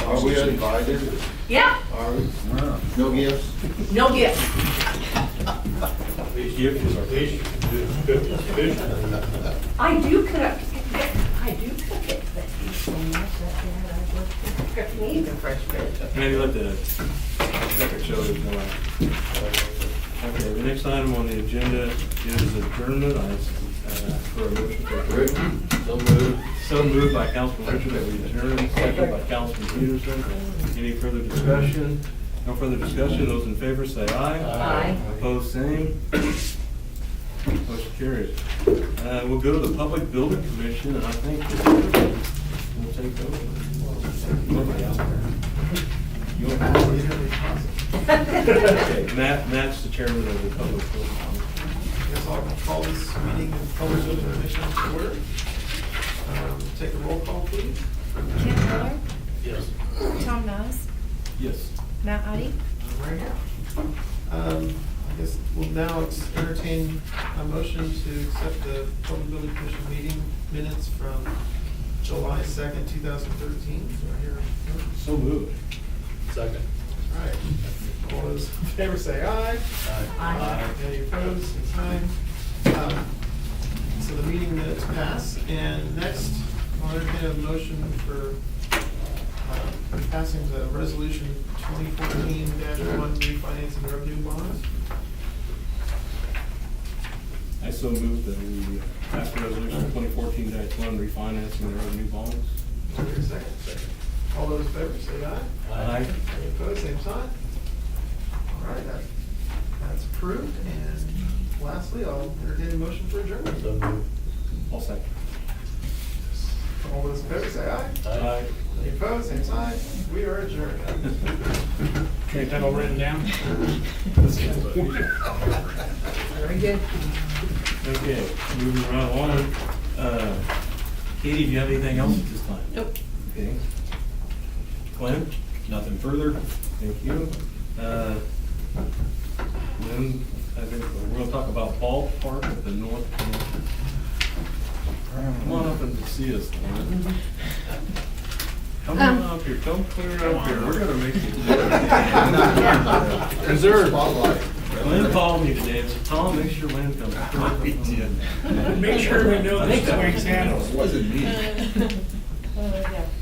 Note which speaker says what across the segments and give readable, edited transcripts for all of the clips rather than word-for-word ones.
Speaker 1: Are we uninvited?
Speaker 2: Yeah,
Speaker 1: Are we? No gifts?
Speaker 2: no gift.
Speaker 3: These gifts are fish.
Speaker 2: I do cook, I do cook it, but it's so much that I need the fresh fish.
Speaker 3: Maybe let the record show there's no. Okay, the next item on the agenda is adjournment. I ask for a motion to adjourn.
Speaker 1: So moved.
Speaker 3: So moved by Councilman Richard that we adjourn, second by Councilman Peterson. Any further discussion? No further discussion. Those in favor say aye.
Speaker 2: Aye.
Speaker 3: Opposed, same. Motion carries. We'll go to the Public Building Commission, and I think we'll take over. Nobody out there. You want Okay, Matt's the chairman of the Public Building Commission.
Speaker 4: Yes, I'll call this meeting of the Public Building Commission to order. Take a roll call, please.
Speaker 5: Ken Miller,
Speaker 3: Yes.
Speaker 5: Tom Noes,
Speaker 3: Yes.
Speaker 5: Matt Audie.
Speaker 4: Right here. I guess we'll now entertain a motion to accept the Public Building Commission meeting minutes from July 2nd, 2013. So I hear a motion.
Speaker 3: So moved.
Speaker 4: Second. All right. All those in favor say aye.
Speaker 2: Aye.
Speaker 4: Any opposed, same sign. So the meeting minutes pass, and next, I'll entertain a motion for passing the resolution 2014-1 refinancing revenue bonds.
Speaker 3: I so moved that we pass the resolution 2014-1 refinancing the revenue bonds.
Speaker 4: Is there a second? Second. All those in favor say aye.
Speaker 3: Aye.
Speaker 4: Any opposed, same sign. All right, that's approved, and lastly, I'll entertain a motion for adjournment.
Speaker 3: All second.
Speaker 4: All those in favor say aye.
Speaker 3: Aye.
Speaker 4: Any opposed, same sign. We are adjourned.
Speaker 3: Can you have all written down?
Speaker 2: Very good.
Speaker 3: Okay, moving right along. Katie, do you have anything else at this time?
Speaker 2: Nope.
Speaker 3: Okay. Glenn? Nothing further. Thank you. Then I think we're gonna talk about Ball Park at the North Campus. Come on up and see us, Glenn. Come on up here, come clear up here. We're gonna make you.
Speaker 1: Reserve. Spotlight.
Speaker 3: Lynn called me today and said, Tom, make sure Lynn comes.
Speaker 6: Make sure we know the swing handles.
Speaker 1: Wasn't me.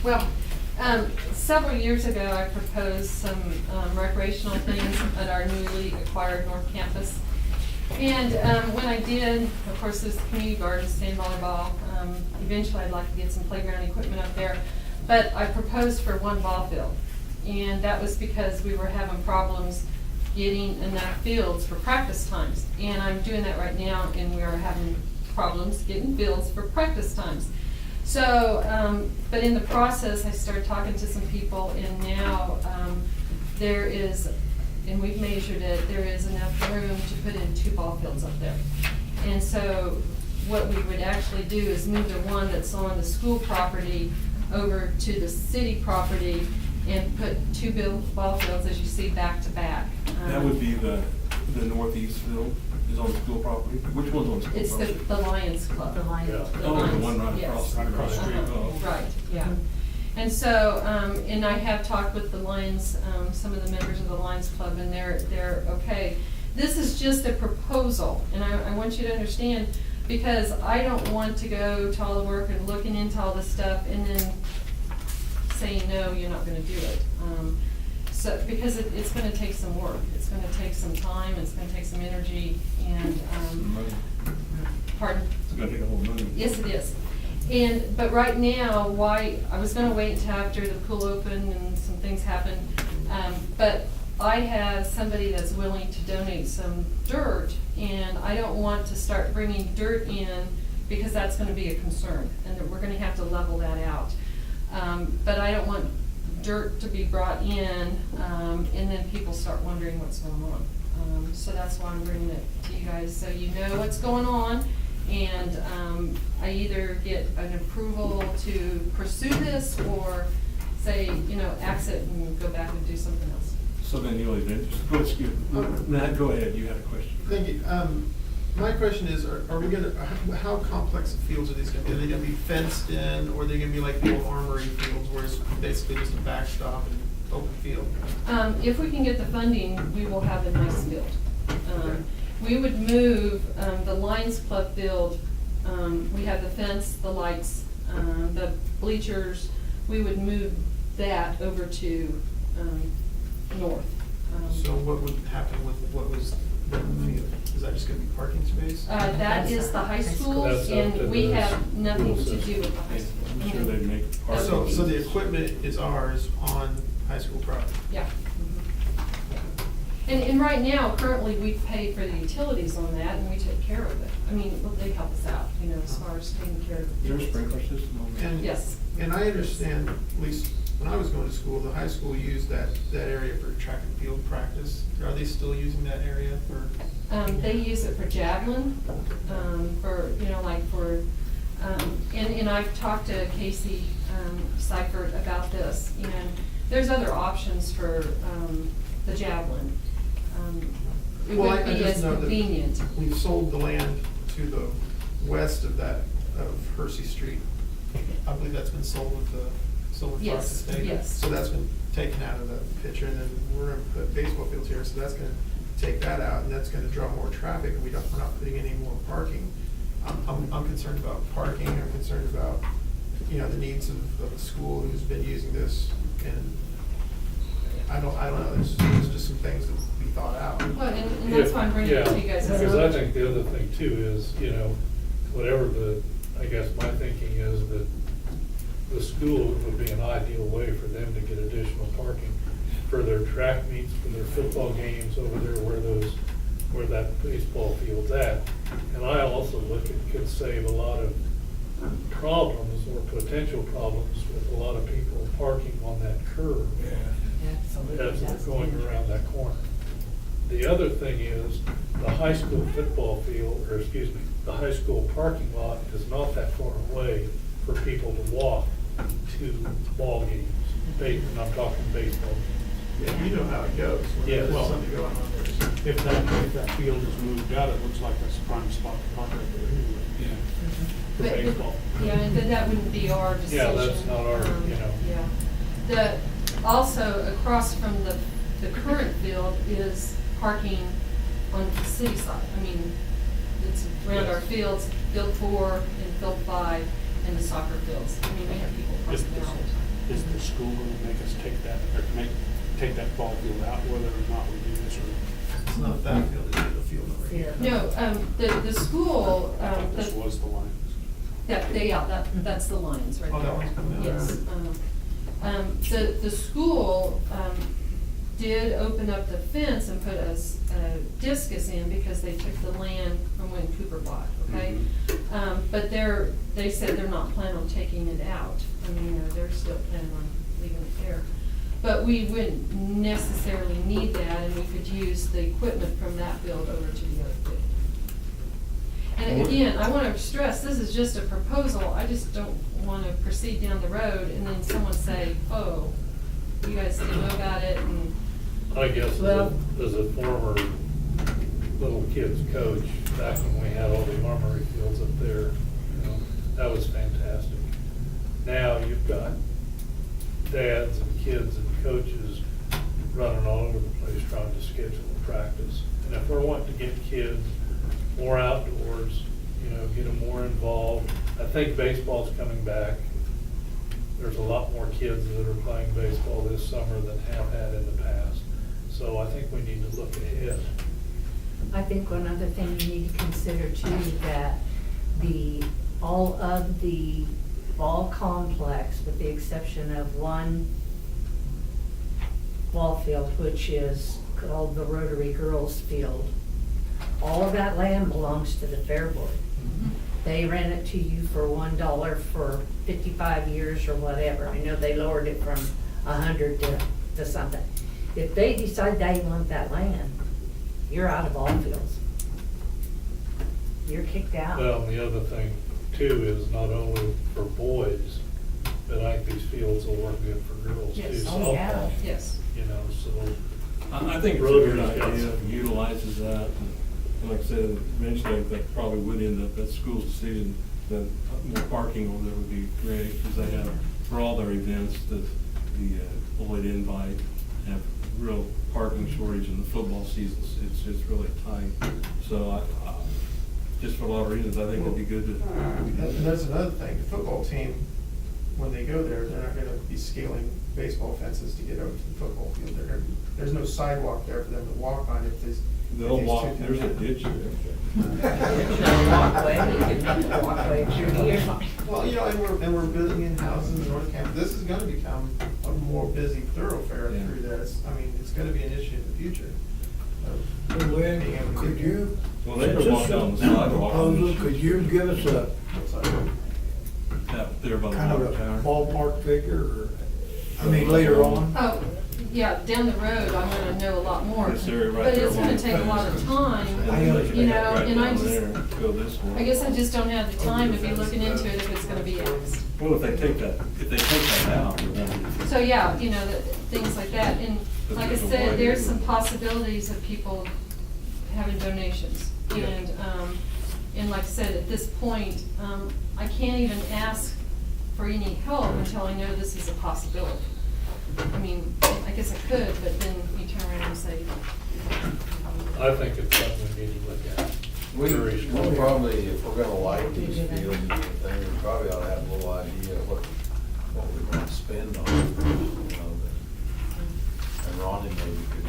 Speaker 5: Well, several years ago, I proposed some recreational things at our newly acquired North Campus. And when I did, of course, there's the community garden, sand volleyball. Eventually, I'd like to get some playground equipment up there. But I proposed for one ball field. And that was because we were having problems getting enough fields for practice times. And I'm doing that right now, and we are having problems getting fields for practice times. So, but in the process, I started talking to some people, and now there is, and we've measured it, there is enough room to put in 2 ball fields up there. And so what we would actually do is move the one that's on the school property over to the city property and put 2 ball fields, as you see, back to back.
Speaker 3: That would be the northeast field is on the school property. Which one's on school
Speaker 5: It's
Speaker 3: property?
Speaker 5: the Lions Club.
Speaker 2: The Lions.
Speaker 5: The
Speaker 3: Oh, the
Speaker 5: Lions,
Speaker 3: one right
Speaker 5: yes.
Speaker 3: across the street. Oh.
Speaker 5: Right, yeah. And so, and I have talked with the Lions, some of the members of the Lions Club, and they're okay. This is just a proposal, and I want you to understand, because I don't want to go to all the work and looking into all this stuff and then saying, no, you're not gonna do it. So, because it's gonna take some work, it's gonna take some time, it's gonna take some energy, and, pardon?
Speaker 3: It's gonna take a whole money.
Speaker 5: Yes, it is. But right now, why, I was gonna wait until after the pool opened and some things happened, but I have somebody that's willing to donate some dirt, and I don't want to start bringing dirt in, because that's gonna be a concern, and that we're gonna have to level that out. But I don't want dirt to be brought in, and then people start wondering what's going on. So that's why I'm bringing it to you guys, so you know what's going on. And I either get an approval to pursue this, or say, axe it and go back and do something else.
Speaker 3: So then you'll, excuse me. Matt, go ahead, you had a question.
Speaker 4: Thank you. My question is, are we gonna, how complex of fields are these gonna be? Are they gonna be fenced in, or are they gonna be like the old armory fields where it's basically just a backstop and open field?
Speaker 5: If we can get the funding, we will have a nice field. We would move, the Lions Club field, we have the fence, the lights, the bleachers, we would move that over to, north.
Speaker 4: So what would happen with what was the field? Is that just gonna be parking space?
Speaker 5: That is the high school,
Speaker 3: That's up to
Speaker 5: and we
Speaker 3: the
Speaker 5: have nothing
Speaker 3: school
Speaker 5: to do
Speaker 3: system.
Speaker 5: with the high school.
Speaker 3: I'm sure they make part
Speaker 4: So,
Speaker 3: of
Speaker 4: so the
Speaker 3: it.
Speaker 4: equipment is ours on high school property?
Speaker 5: Yeah. And right now, currently, we pay for the utilities on that, and we take care of it. I mean, well, they help us out, you know, as far as taking care of
Speaker 3: Is
Speaker 5: the
Speaker 3: there a
Speaker 5: fields.
Speaker 3: sprinkler system on there?
Speaker 4: And-
Speaker 5: Yes.
Speaker 4: And I understand, at least when I was going to school, the high school used that area for track and field practice. Are they still using that area for?
Speaker 5: They use it for javelin, for, you know, like for, and I've talked to Casey Seifert about this, and there's other options for the javelin. It
Speaker 4: Well, I
Speaker 5: wouldn't be
Speaker 4: just
Speaker 5: as
Speaker 4: know that
Speaker 5: convenient.
Speaker 4: We've sold the land to the west of that, of Hersey Street. I believe that's been sold with the Silver Fox
Speaker 5: Yes,
Speaker 4: Estate.
Speaker 5: yes.
Speaker 4: So that's been taken out of the picture, and then we're gonna put baseball fields here, so that's gonna take that out, and that's gonna draw more traffic, and we're not putting any more parking. I'm concerned about parking, I'm concerned about, you know, the needs of the school who's been using this, and I don't know, there's just some things that we thought out.
Speaker 5: Well, and that's why I'm bringing it to you guys.
Speaker 7: Yeah, because I think the other thing too is, you know, whatever I guess my thinking is that the school would be an ideal way for them to get additional parking for their track meets, for their football games over there where that baseball field's at. And I also look at could save a lot of problems or potential problems with a lot of people parking on that curve as they're going around that corner. The other thing is, the high school football field, or excuse me, the high school parking lot is not that far away for people to walk to ball games. And I'm talking baseball.
Speaker 4: Yeah, you know how it goes. when
Speaker 7: Yeah,
Speaker 4: there's
Speaker 7: well-
Speaker 4: something going on there.
Speaker 6: If that field is moved out, it looks like that's a prime spot to park right there anyway.
Speaker 7: For
Speaker 5: But-
Speaker 7: baseball.
Speaker 5: Yeah, and that wouldn't be our decision.
Speaker 7: Yeah, that's not our, you know.
Speaker 5: Yeah. Also, across from the current field is parking on the city side. I mean, it's around our
Speaker 7: Yes.
Speaker 5: fields, Field 4 and Field 5, and the soccer fields. I mean, we have people parking there all the time.
Speaker 6: Is the school gonna make us take that ball field out, whether or not we do this or?
Speaker 4: It's not that field, it's the field over here.
Speaker 5: No, the school,
Speaker 6: I thought this was the line.
Speaker 5: that's the lines right there.
Speaker 4: Oh, that one's coming out.
Speaker 5: Yes. The school, did open up the fence and put a discus in because they took the land from when Cooper bought, okay? But they said they're not planning on taking it out. I mean, they're still planning on leaving it there. But we wouldn't necessarily need that, and we could use the equipment from that field over to the other field. And again, I want to stress, this is just a proposal. I just don't want to proceed down the road and then someone say, oh, you guys didn't know about it, and
Speaker 7: I guess
Speaker 2: Well-
Speaker 7: as a former little kids coach, back when we had all the armory fields up there, you know, that was fantastic. Now you've got dads and kids and coaches running all over the place trying to schedule a practice. And if we're wanting to get kids more outdoors, you know, get them more involved, I think baseball's coming back. There's a lot more kids that are playing baseball this summer than have had in the past. So I think we need to look ahead.
Speaker 2: I think one other thing you need to consider too, that all of the ball complex, with the exception of one ball field, which is called the Rotary Girls Field, all of that land belongs to the Fair Board. They rent it to you for $1 for 55 years or whatever. I know they lowered it from 100 to something. If they decide they want that land, you're out of all fields. You're kicked out.
Speaker 7: Well, and the other thing too is not only for boys, but I think these fields will work good for girls too.
Speaker 5: Yes.
Speaker 2: Oh, yeah.
Speaker 7: Softball,
Speaker 5: yes.
Speaker 7: you know, so.
Speaker 3: I think it's a
Speaker 7: Rotary's
Speaker 3: good
Speaker 7: got
Speaker 3: idea,
Speaker 7: some-
Speaker 3: utilizes that And like I said, eventually that probably would end up, that school's decision, that more parking over there would be great, because they have, for all their events, the Lloyd Invite, have real parking shortage in the football season. It's just really tight. So just for a lot of reasons, I think it'd be good to.
Speaker 4: And that's another thing, the football team, when they go there, they're not gonna be scaling baseball fences to get over to the football field. There's no sidewalk there for them to walk on if these.
Speaker 3: They'll
Speaker 4: if these
Speaker 3: walk,
Speaker 4: two come
Speaker 3: there's a
Speaker 4: in.
Speaker 3: ditch there.
Speaker 2: Walkway through here.
Speaker 4: Well, you know, and we're building in houses in North Campus. This is gonna become a more busy thoroughfare
Speaker 3: Yeah.
Speaker 4: through there. I mean, it's gonna be an issue in the future. of
Speaker 8: Lynn,
Speaker 4: being able to
Speaker 8: could
Speaker 4: get there.
Speaker 8: you,
Speaker 3: Well, they could walk down the sidewalk.
Speaker 8: proposal, could you give us a
Speaker 3: That there by the
Speaker 8: kind of
Speaker 3: water
Speaker 8: a
Speaker 3: tower.
Speaker 8: ballpark figure, or, I mean, later on?
Speaker 5: Oh, yeah, down the road, I'm gonna know a lot more.
Speaker 3: This area right
Speaker 5: But
Speaker 3: there
Speaker 5: it's gonna
Speaker 3: along
Speaker 5: take a
Speaker 3: the
Speaker 5: lot of
Speaker 3: fence.
Speaker 5: time,
Speaker 8: I understand.
Speaker 5: you know,
Speaker 3: Right
Speaker 5: and I
Speaker 3: down
Speaker 5: just,
Speaker 3: there, go this way.
Speaker 5: I guess I just don't have the time to be looking into it if it's gonna be axed.
Speaker 3: Well, if they take that out, it won't be.
Speaker 5: So, yeah, you know, things like that, and like I said, there's some possibilities of people having donations.
Speaker 3: Yeah.
Speaker 5: And like I said, at this point, I can't even ask for any help until I know this is a possibility. I mean, I guess I could, but then you turn around and say,
Speaker 7: I think it's something we need to look at. Very
Speaker 1: We'll
Speaker 7: strongly.
Speaker 1: probably, if we're gonna light these fields and everything, we probably ought to have a little idea of what we're gonna spend on it, you know, and Ronnie maybe could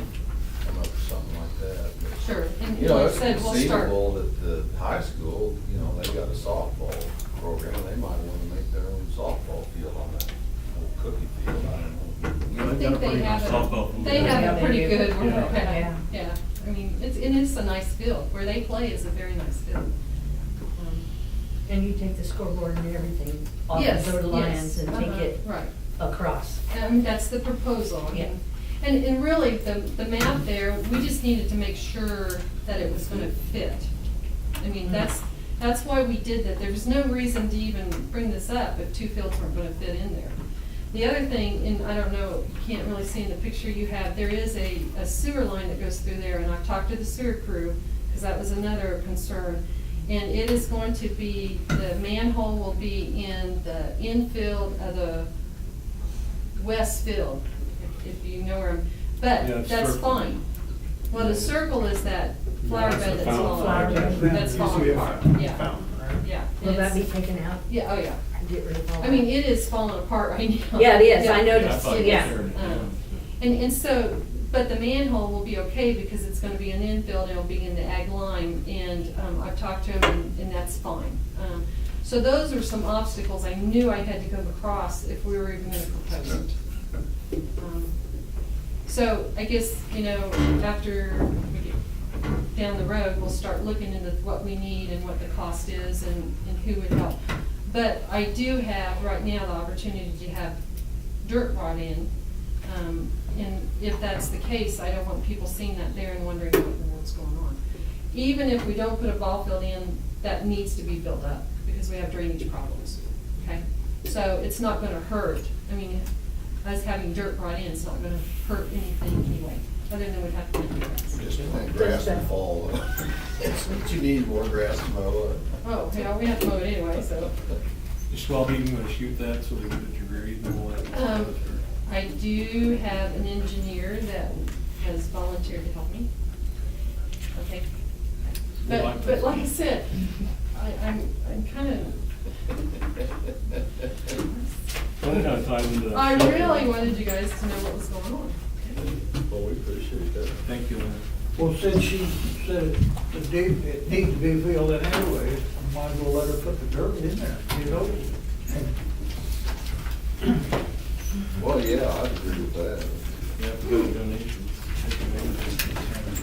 Speaker 1: come up with something like that. But,
Speaker 5: sure, and
Speaker 1: you know,
Speaker 5: like I
Speaker 1: it's
Speaker 5: said, we'll start.
Speaker 1: conceivable that the high school, you know, they got a softball program, they might wanna make their own softball field on that old cookie field, I don't know.
Speaker 5: I think they have
Speaker 3: Softball
Speaker 5: it,
Speaker 3: field.
Speaker 5: they have
Speaker 2: Yeah,
Speaker 5: it
Speaker 2: they
Speaker 5: pretty
Speaker 2: do.
Speaker 5: good where
Speaker 3: Yeah.
Speaker 5: they're at.
Speaker 2: Yeah.
Speaker 5: Yeah, I mean, it's a nice field, where they play is a very nice field.
Speaker 2: And you take the scoreboard and everything off
Speaker 5: Yes,
Speaker 2: the Dover Lions
Speaker 5: yes,
Speaker 2: and take it
Speaker 5: Right.
Speaker 2: across.
Speaker 5: That's the proposal.
Speaker 2: Yeah.
Speaker 5: And really, the map there, we just needed to make sure that it was gonna fit. I mean, that's why we did that. There was no reason to even bring this up if two fields weren't gonna fit in there. The other thing, and I don't know, you can't really see in the picture you have, there is a sewer line that goes through there, and I've talked to the sewer crew, because that was another concern. And it is going to be, the manhole will be in the infield of the west field, if you know where I'm,
Speaker 3: Yeah,
Speaker 5: but
Speaker 3: it's
Speaker 5: that's
Speaker 3: circle.
Speaker 5: fine. Well, the circle is that flower
Speaker 3: That's
Speaker 5: bed
Speaker 3: the
Speaker 5: that's
Speaker 3: fountain.
Speaker 5: falling apart.
Speaker 2: Flower bed.
Speaker 5: That's
Speaker 4: Used to
Speaker 5: falling
Speaker 4: be a
Speaker 5: apart, yeah,
Speaker 4: fountain, right?
Speaker 5: yeah.
Speaker 2: Will that be
Speaker 5: It's-
Speaker 2: taken out?
Speaker 5: Yeah, oh, yeah.
Speaker 2: Get rid of all
Speaker 5: I mean,
Speaker 2: that?
Speaker 5: it is falling apart right now.
Speaker 2: Yeah, it is. I
Speaker 5: Yeah.
Speaker 3: Yeah, I
Speaker 2: noticed.
Speaker 3: thought you
Speaker 2: Yeah.
Speaker 3: shared it,
Speaker 5: And so, but the manhole will be okay because it's gonna be an infield, and it'll be in the ag line, and, I've talked to him, and that's fine. So those are some obstacles I knew I had to come across if we were even gonna propose it. So I guess, you know, after we get down the road, we'll start looking into what we need and what the cost is and who would help. But I do have, right now, the opportunity to have dirt brought in. And if that's the case, I don't want people seeing that there and wondering what in the world's going on. Even if we don't put a ball field in, that needs to be built up because we have drainage problems, okay? So it's not gonna hurt. I mean, us having dirt brought in, it's not gonna hurt anything anyway, other than we'd have to make grass.
Speaker 1: Just think grass will fall. It's what you need, more grass to mow.
Speaker 5: Oh, yeah, we have to mow it anyway, so.
Speaker 3: Is Schwab even gonna shoot that so we can get your grade and all that?
Speaker 5: I do have an engineer that has volunteered to help me. Okay.
Speaker 3: We like
Speaker 5: But
Speaker 3: that.
Speaker 5: like I said, I'm kind of,
Speaker 3: Well, kind of tied into that.
Speaker 5: I really wanted you guys to know what was going on.
Speaker 1: Well, we appreciate that.
Speaker 3: Thank you, Lynn.
Speaker 8: Well, since she said it needs to be filled in anyway, I might as well let her put the dirt in there, you know?
Speaker 1: Well, yeah, I'd agree with that.
Speaker 3: Yeah, if we got a donation.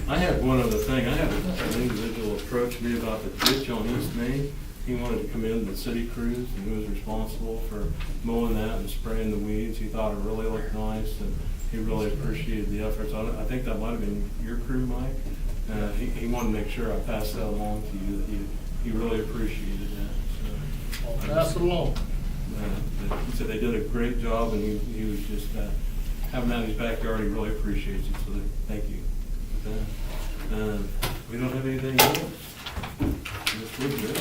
Speaker 3: I had one other thing. I had an individual approach me about the ditch on East Main. He wanted to come in the city crews, and he was responsible for mowing that and spraying the weeds. He thought it really looked nice, and he really appreciated the efforts on it. I think that might have been your crew, Mike. He wanted to make sure I passed that along to you, that he really appreciated that.
Speaker 7: I'll
Speaker 3: So,
Speaker 7: pass it along.
Speaker 3: He said they did a great job, and he was just, having that in his backyard, he really appreciates it, so thank you. We don't have anything else? Yes, we're good.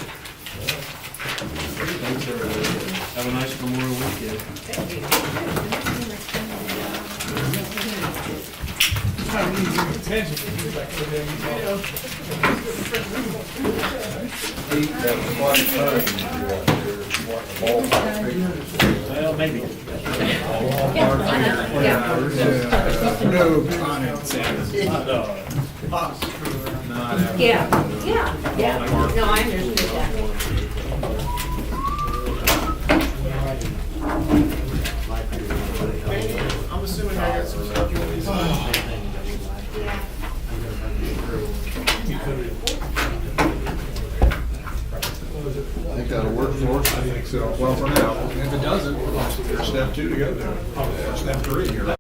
Speaker 3: Thanks, everybody. Have a nice Memorial Weekend.
Speaker 1: That's quite a time to do out there, what the ballpark figures.
Speaker 6: Well, maybe.
Speaker 2: Yeah, no, I understood that.
Speaker 4: I'm assuming I got some stuff you want me to sign.
Speaker 9: I think that'll work for us. I think so. Well, for now. If it doesn't, there's step 2 to go there. Step 3 here.